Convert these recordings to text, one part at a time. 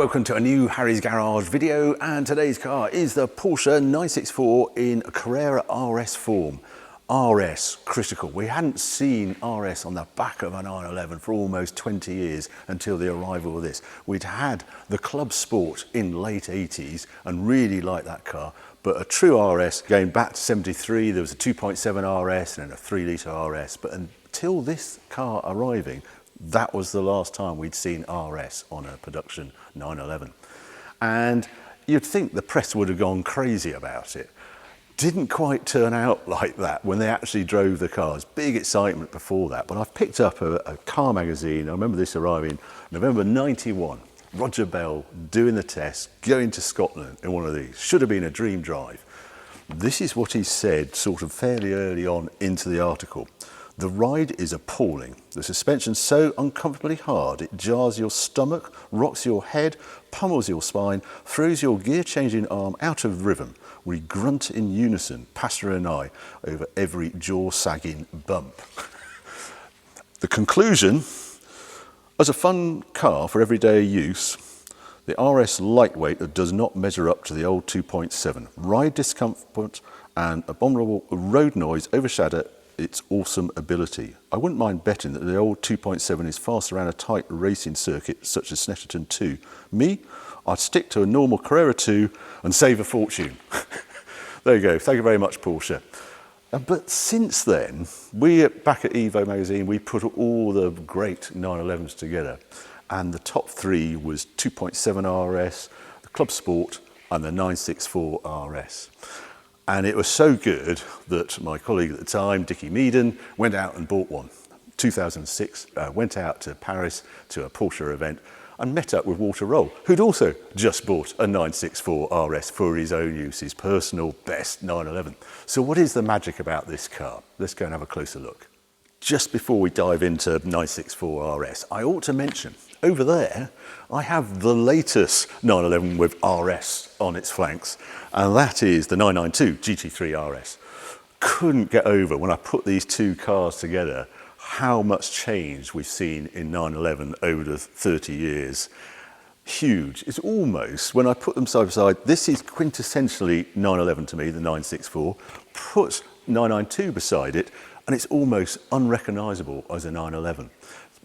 welcome to a new Harry's Garage video, and today's car is the Porsche 964 in Carrera RS form. RS, critical. We hadn't seen RS on the back of a 911 for almost 20 years until the arrival of this. We'd had the Club Sport in late 80s and really liked that car, but a true RS going back to 73, there was a 2.7 RS and then a 3-litre RS, but until this car arriving, that was the last time we'd seen RS on a production 911. And you'd think the press would have gone crazy about it. Didn't quite turn out like that when they actually drove the cars. Big excitement before that. But I've picked up a car magazine. I remember this arriving November 91. Roger Bell doing the test, going to Scotland in one of these. Should have been a dream drive. This is what he said sort of fairly early on into the article. The ride is appalling. The suspension's so uncomfortably hard, it jars your stomach, rocks your head, pummels your spine, throws your gear-changing arm out of rhythm. We grunt in unison, passenger and I, over every jaw-sagging bump. The conclusion, as a fun car for everyday use, the RS lightweight does not measure up to the old 2.7. Ride discomfort and abominable road noise overshadow its awesome ability. I wouldn't mind betting that the old 2.7 is faster around a tight racing circuit such as Snetterton 2. Me, I'd stick to a normal Carrera 2 and save a fortune. There you go, thank you very much, Porsche. But since then, back at Evo magazine, we put all the great 911s together, and the top three was 2.7 RS, the Club Sport and the 964 RS. And it was so good that my colleague at the time, Dickie Meaden, went out and bought one. 2006, went out to Paris to a Porsche event and met up with Walter Roll, who'd also just bought a 964 RS for his own use, his personal best 911. So what is the magic about this car? Let's go and have a closer look. Just before we dive into 964 RS, I ought to mention, over there, I have the latest 911 with RS on its flanks, and that is the 992 GT3 RS. Couldn't get over, when I put these two cars together, how much change we've seen in 911 over the 30 years. Huge. It's almost, when I put them side by side, this is quintessentially 911 to me, the 964. Put 992 beside it, and it's almost unrecognisable as a 911.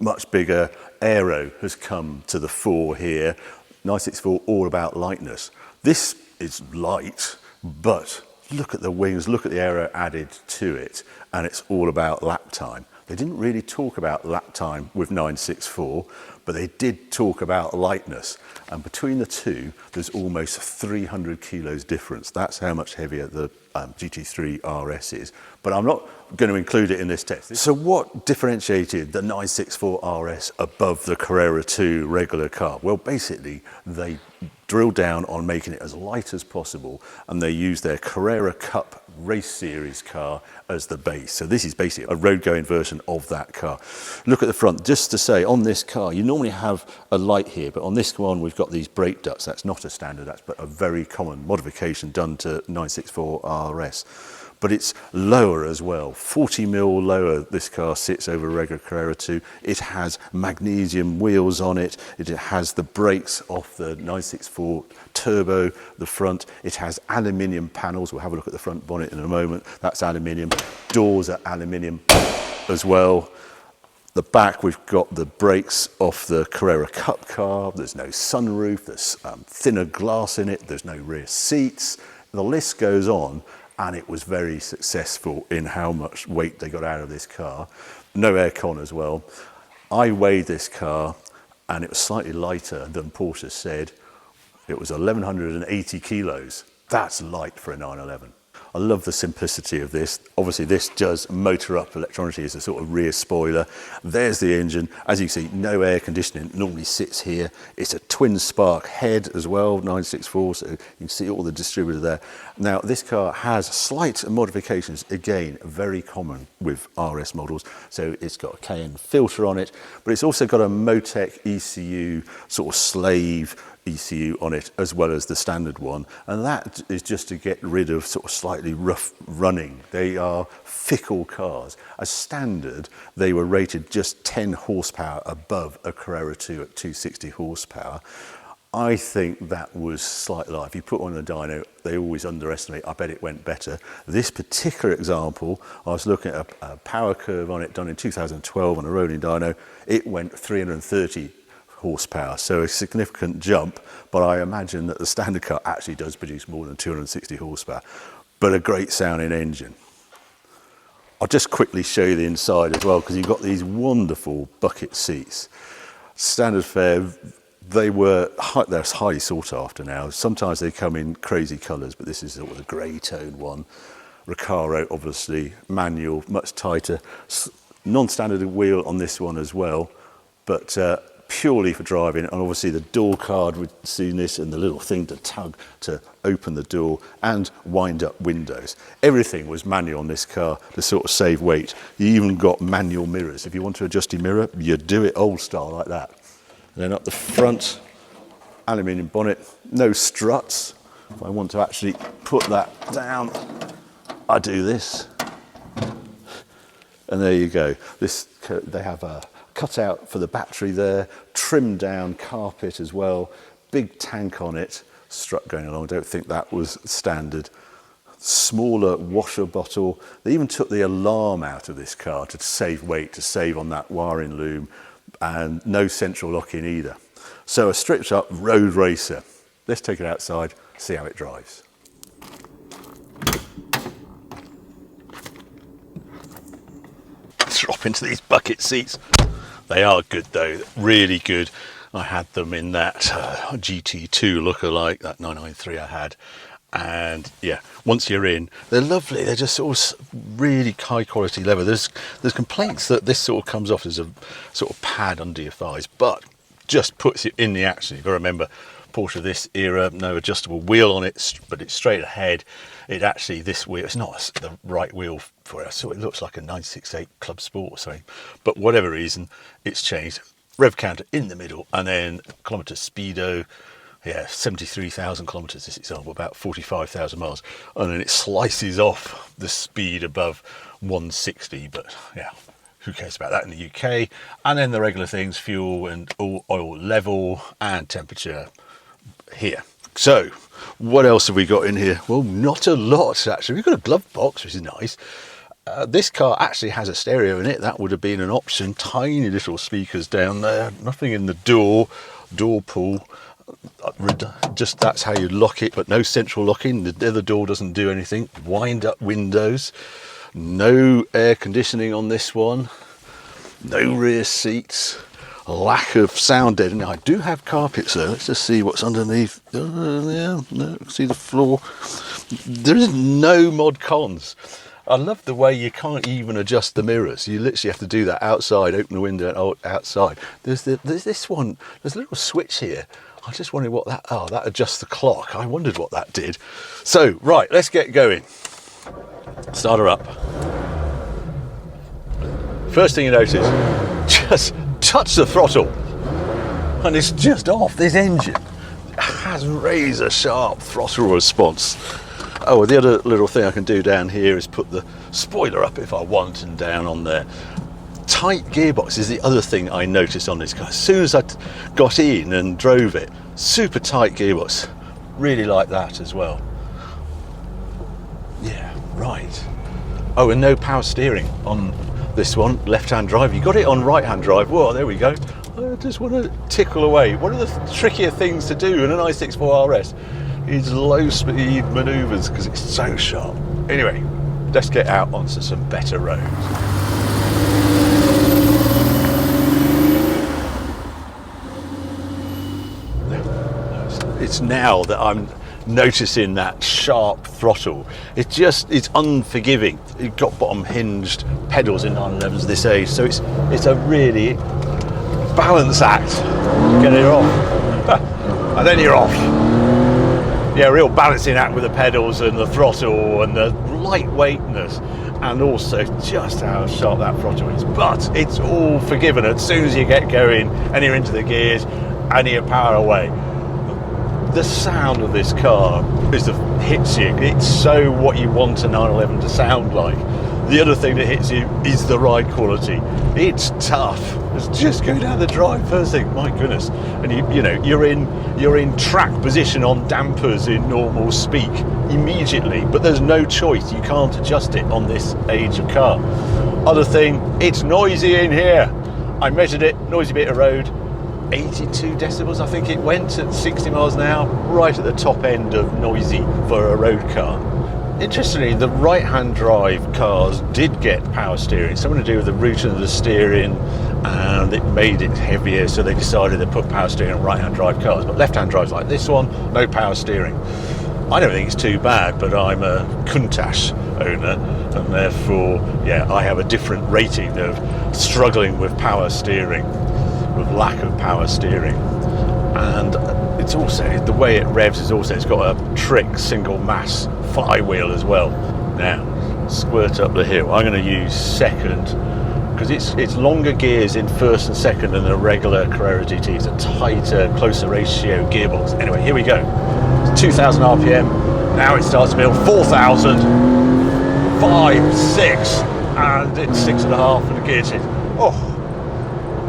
Much bigger. Aero has come to the fore here. 964 all about lightness. This is light, but look at the wings, look at the aero added to it, and it's all about lap time. They didn't really talk about lap time with 964, but they did talk about lightness. And between the two, there's almost 300 kilos difference. That's how much heavier the GT3 RS is. But I'm not going to include it in this test. So what differentiated the 964 RS above the Carrera 2 regular car? Well, basically, they drilled down on making it as light as possible, and they used their Carrera Cup race series car as the base. So this is basically a road-going version of that car. Look at the front. Just to say, on this car, you normally have a light here, but on this one, we've got these brake ducts. That's not a standard, that's but a very common modification done to 964 RS. But it's lower as well, 40mm lower this car sits over a regular Carrera 2. It has magnesium wheels on it. It has the brakes off the 964 Turbo, the front. It has aluminium panels. We'll have a look at the front bonnet in a moment. That's aluminium. Doors are aluminium as well. The back, we've got the brakes off the Carrera Cup car. There's no sunroof. There's thinner glass in it. There's no rear seats. The list goes on. And it was very successful in how much weight they got out of this car. No aircon as well. I weighed this car and it was slightly lighter than Porsche said. It was 1,180 kilos. That's light for a 911. I love the simplicity of this. Obviously this does motor up electronically as a sort of rear spoiler. There's the engine. As you can see, no air conditioning. It normally sits here. It's a twin spark head as well, 964, so you can see all the distributor there. Now this car has slight modifications, again, very common with RS models. So it's got a KN filter on it, but it's also got a Motec ECU sort of slave ECU on it, as well as the standard one, and that is just to get rid of sort of slightly rough running. They are fickle cars. As standard, they were rated just 10 horsepower above a Carrera 2 at 260 horsepower. I think that was slightly light. If you put one on a dyno, they always underestimate. I bet it went better. This particular example, I was looking at a power curve on it done in 2012 on a rolling dyno. It went 330 horsepower, so a significant jump, but I imagine that the standard car actually does produce more than 260 horsepower, but a great sounding engine. I'll just quickly show you the inside as well, because you've got these wonderful bucket seats. Standard fare, they're highly sought after now. Sometimes they come in crazy colours, but this is sort of the grey tone one. Recaro, obviously, manual, much tighter. Non-standard wheel on this one as well, but purely for driving. And obviously the door card, we've seen this, and the little thing to tug to open the door, and wind up windows. Everything was manual on this car to sort of save weight. You even got manual mirrors. If you want to adjust your mirror, you do it old style like that. And then up the front, aluminium bonnet, no struts. If I want to actually put that down, I do this. And there you go. They have a cutout for the battery there, trimmed down carpet as well, big tank on it, strut going along. I don't think that was standard. Smaller washer bottle. They even took the alarm out of this car to save weight, to save on that wiring loom, and no central lock-in either. So a stripped up road racer. Let's take it outside, see how it drives. Drop into these bucket seats. They are good though, really good. I had them in that GT2 lookalike, that 993 I had. And yeah, once you're in, they're lovely. They're just sort of really high quality leather. There's complaints that this sort of comes off as a sort of pad under your thighs, but just puts you in the action. You've got to remember, Porsche this era, no adjustable wheel on it, but it's straight ahead. It actually, this wheel, it's not the right wheel for it, so it looks like a 968 Club Sport or something. But whatever reason, it's changed. Rev counter in the middle, and then kilometre speedo. Yeah, 73,000 kilometres this example, about 45,000 miles. And then it slices off the speed above 160, but yeah, who cares about that in the UK? And then the regular things, fuel and oil level and temperature here. So, what else have we got in here? Well, not a lot actually. We've got a glove box, which is nice. This car actually has a stereo in it. That would have been an option. Tiny little speakers down there. Nothing in the door pull. Just that's how you lock it, but no central locking. The other door doesn't do anything. Wind up windows. No air conditioning on this one. No rear seats. Lack of sound deadening. I do have carpets though. Let's just see what's underneath. Yeah, no, see the floor. There is no mod cons. I love the way you can't even adjust the mirrors. You literally have to do that outside, open the window outside. There's this one, there's a little switch here. I just wondered what that, that adjusts the clock. I wondered what that did. So, right, let's get going. Start her up. First thing you notice, just touch the throttle and it's just off. This engine has razor sharp throttle response. Oh, the other little thing I can do down here is put the spoiler up if I want, and down on there. Tight gearbox is the other thing I noticed on this car. As soon as I got in and drove it, super tight gearbox. Really like that as well. Yeah, right. Oh, and no power steering on this one, left-hand drive. You got it on right-hand drive. Whoa, there we go. I just want to tickle away. One of the trickier things to do in an i64 RS is low-speed manoeuvres because it's so sharp. Anyway, let's get out onto some better roads. It's now that I'm noticing that sharp throttle. It's unforgiving. You've got bottom hinged pedals in 911s this age, so it's a really balance act. Get it off, and then you're off. Yeah, real balancing act with the pedals and the throttle and the lightweightness, and also just how sharp that throttle is. But it's all forgiven as soon as you get going and you're into the gears and you power away. The sound of this car is hits you. It's so what you want a 911 to sound like. The other thing that hits you is the ride quality. It's tough. It's just go down the drive first thing. My goodness. And you know you're in track position on dampers in normal speak immediately, but there's no choice. You can't adjust it on this age of car. Other thing, it's noisy in here. I measured it, noisy bit of road, 82 decibels I think it went at 60 miles an hour, right at the top end of noisy for a road car. Interestingly, the right-hand drive cars did get power steering, something to do with the route of the steering, and it made it heavier, so they decided to put power steering on right-hand drive cars. But left-hand drives like this one, no power steering. I don't think it's too bad, but I'm a Countach owner, and therefore, yeah, I have a different rating of struggling with power steering, with lack of power steering. And it's also, the way it revs is also, it's got a trick single mass flywheel as well. Now, squirt up the hill. I'm going to use second, because it's longer gears in first and second than a regular Carrera GT. It's a tighter, closer ratio gearbox. Anyway, here we go. It's 2,000 RPM. Now it starts to build 4,000, 5, 6, and it's 6.5 for the gear change. Oh,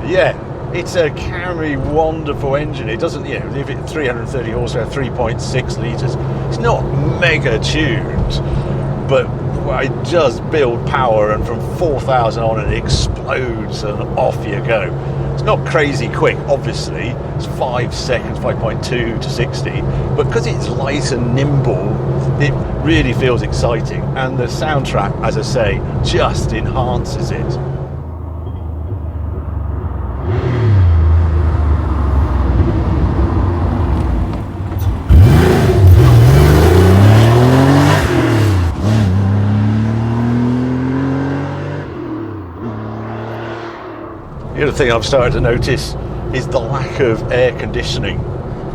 yeah. It's a Camry wonderful engine. It doesn't, you know, if it's 330 horsepower, 3.6 litres, it's not mega tuned, but I just build power, and from 4,000 on it explodes and off you go. It's not crazy quick, obviously. It's 5 seconds, 5.2 to 60, but because it's light and nimble, it really feels exciting. And the soundtrack, as I say, just enhances it. The other thing I've started to notice is the lack of air conditioning.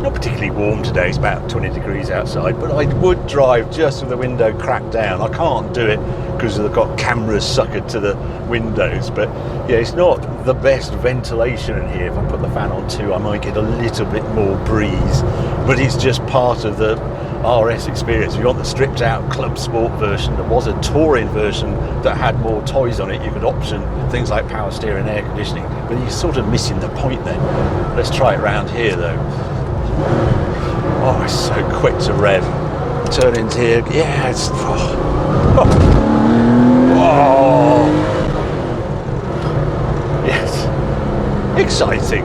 Not particularly warm today, it's about 20 degrees outside, but I would drive just with the window cracked down. I can't do it because they've got cameras suckered to the windows, but yeah, it's not the best ventilation in here. If I put the fan on too, I might get a little bit more breeze, but it's just part of the RS experience. If you want the stripped out Club Sport version, there was a touring version that had more toys on it. You could option things like power steering, air conditioning, but you're sort of missing the point then. Let's try it around here though. Oh, it's so quick to rev. Turn into here, yeah, it's yes, exciting.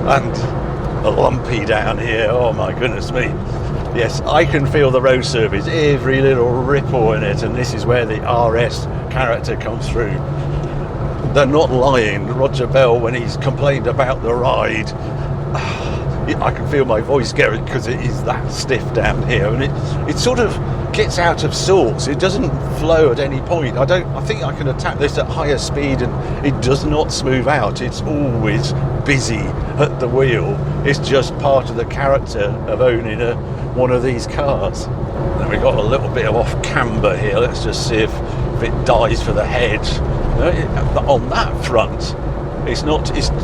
And a lumpy down here, oh my goodness me. Yes, I can feel the road surface, every little ripple in it, and this is where the RS character comes through. They're not lying. Roger Bell, when he's complained about the ride, I can feel my voice going because it is that stiff down here, and it sort of gets out of sorts. It doesn't flow at any point. I think I can attack this at higher speed and it does not smooth out. It's always busy at the wheel. It's just part of the character of owning one of these cars. Then we've got a little bit of off camber here. Let's just see if it dies for the hedge. On that front, it's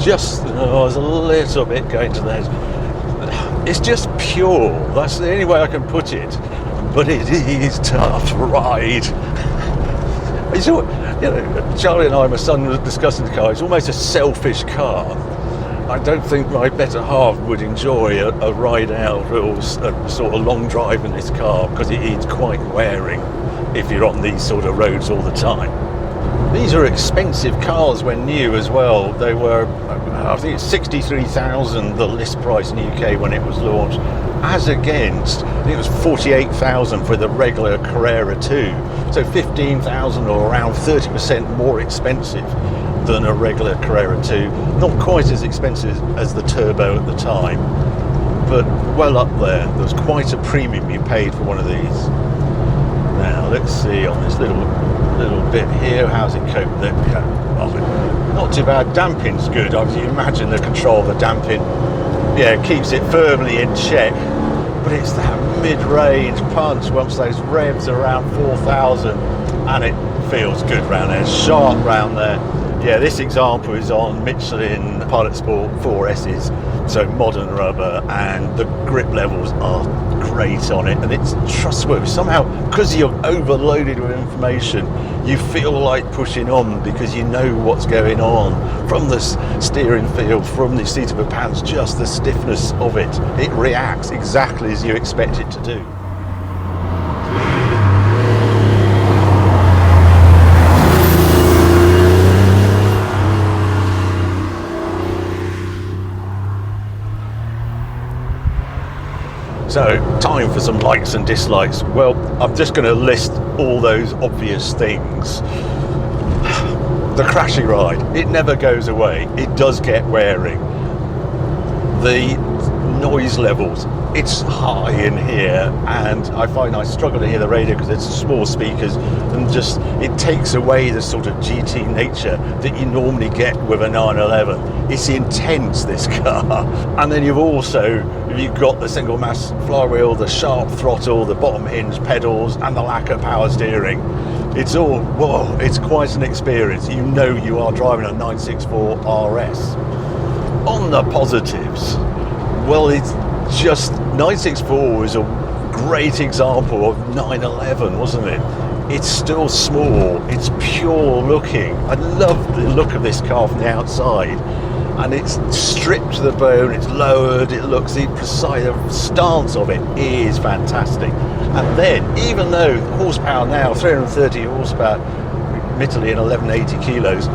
just there's a little bit going to the hedge. It's just pure. That's the only way I can put it. But it is tough to ride. Charlie and I, my son, was discussing the car. It's almost a selfish car. I don't think my better half would enjoy a ride out or a sort of long drive in this car, because it is quite wearing if you're on these sort of roads all the time. These are expensive cars when new as well. They were, I think it's 63,000 the list price in the UK when it was launched, as against, I think it was 48,000 for the regular Carrera 2. So 15,000 or around 30% more expensive than a regular Carrera 2. Not quite as expensive as the Turbo at the time, but well up there. There's quite a premium you paid for one of these. Now let's see on this little bit here, how's it cope with it? Yeah, not too bad. Damping's good. Obviously, you imagine the control of the damping. Yeah, it keeps it firmly in check. But it's that mid-range punch once those revs are around 4,000, and it feels good round there. Sharp round there. Yeah, this example is on Michelin Pilot Sport 4S's, so modern rubber, and the grip levels are great on it, and it's trustworthy. Somehow, because you're overloaded with information, you feel like pushing on because you know what's going on from the steering feel, from the seat of the pants, just the stiffness of it. It reacts exactly as you expect it to do. So, time for some likes and dislikes. Well, I'm just going to list all those obvious things. The crashy ride, it never goes away. It does get wearing. The noise levels, it's high in here, and I find I struggle to hear the radio because it's small speakers, and just it takes away the sort of GT nature that you normally get with a 911. It's intense, this car. And then you've got the single mass flywheel, the sharp throttle, the bottom hinge pedals, and the lack of power steering. It's all, whoa, it's quite an experience. You know you are driving a 964 RS. On the positives, well, it's just 964 was a great example of 911, wasn't it? It's still small, it's pure looking. I love the look of this car from the outside, and it's stripped to the bone, it's lowered, it looks, the precise stance of it is fantastic. And then, even though horsepower now, 330 horsepower, admittedly in 1180 kilos,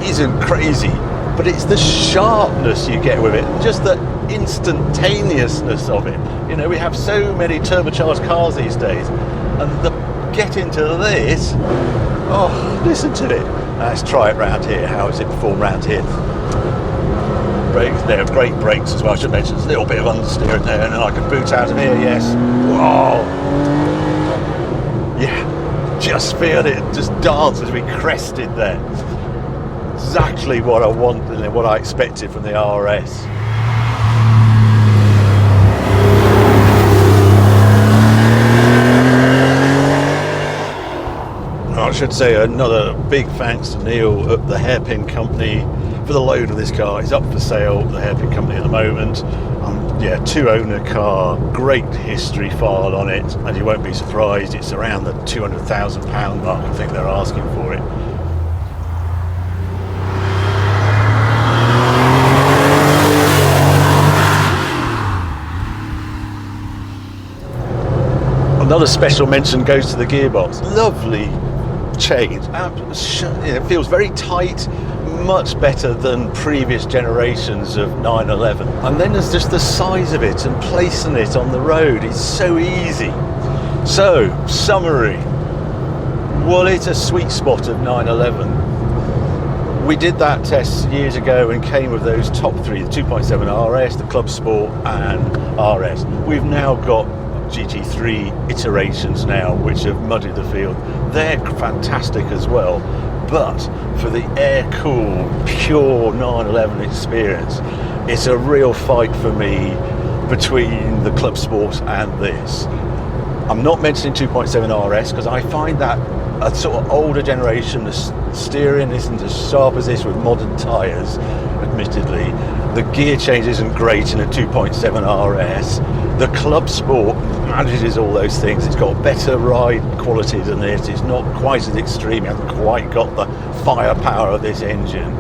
isn't crazy, but it's the sharpness you get with it, just the instantaneousness of it. You know, we have so many turbocharged cars these days, and get into this, oh, listen to it. Let's try it round here. How does it perform round here? Brakes, there are great brakes as well. I should mention there's a little bit of understeer there, and then I can boot out of here, yes. Whoa! Yeah, just feel it, just dance as we crested there. Exactly what I wanted and what I expected from the RS. I should say another big thanks to Neil at the Hairpin Company for the load of this car. It's up for sale at the Hairpin Company at the moment. Yeah, 2-owner car, great history file on it, and you won't be surprised it's around the £200,000 mark. I think they're asking for it. Another special mention goes to the gearbox. Lovely change. It feels very tight, much better than previous generations of 911. And then there's just the size of it and placing it on the road. It's so easy. So, summary. Well, it's a sweet spot of 911. We did that test years ago and came with those top three, the 2.7 RS, the Club Sport and RS. We've now got GT3 iterations now which have muddied the field. They're fantastic as well, but for the air-cooled, pure 911 experience, it's a real fight for me between the Club Sport and this. I'm not mentioning 2.7 RS because I find that a sort of older generation. The steering isn't as sharp as this with modern tyres, admittedly. The gear change isn't great in a 2.7 RS. The Club Sport manages all those things. It's got better ride quality than this. It's not quite as extreme. It hasn't quite got the firepower of this engine.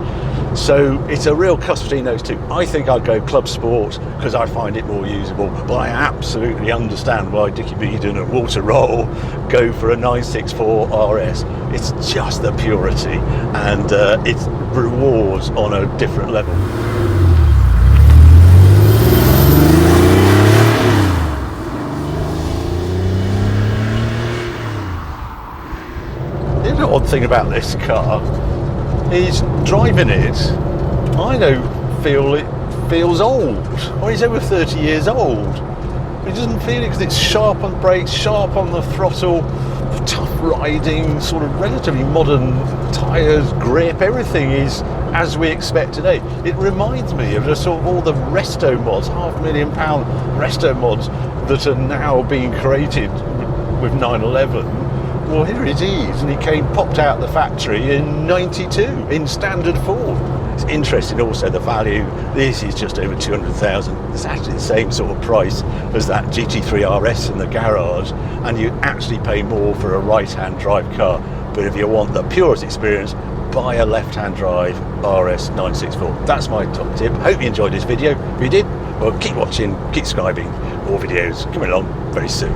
So it's a real cuss between those two. I think I'd go Club Sport because I find it more usable, but I absolutely understand why Dickie Beedon and Walter Roll go for a 964 RS. It's just the purity, and it rewards on a different level. The odd thing about this car is driving it, I don't feel it feels old. Well, he's over 30 years old. He doesn't feel it because it's sharp on brakes, sharp on the throttle, tough riding, sort of relatively modern tyres, grip, everything is as we expect today. It reminds me of just sort of all the resto mods, £500,000 resto mods that are now being created with 911. Well, here it is, and it popped out the factory in '92 in standard form. It's interesting also the value. This is just over 200,000. It's actually the same sort of price as that GT3 RS in the garage, and you actually pay more for a right-hand drive car. But if you want the purest experience, buy a left-hand drive RS 964. That's my top tip. Hope you enjoyed this video. If you did, well, keep watching, keep subscribing. More videos coming along very soon.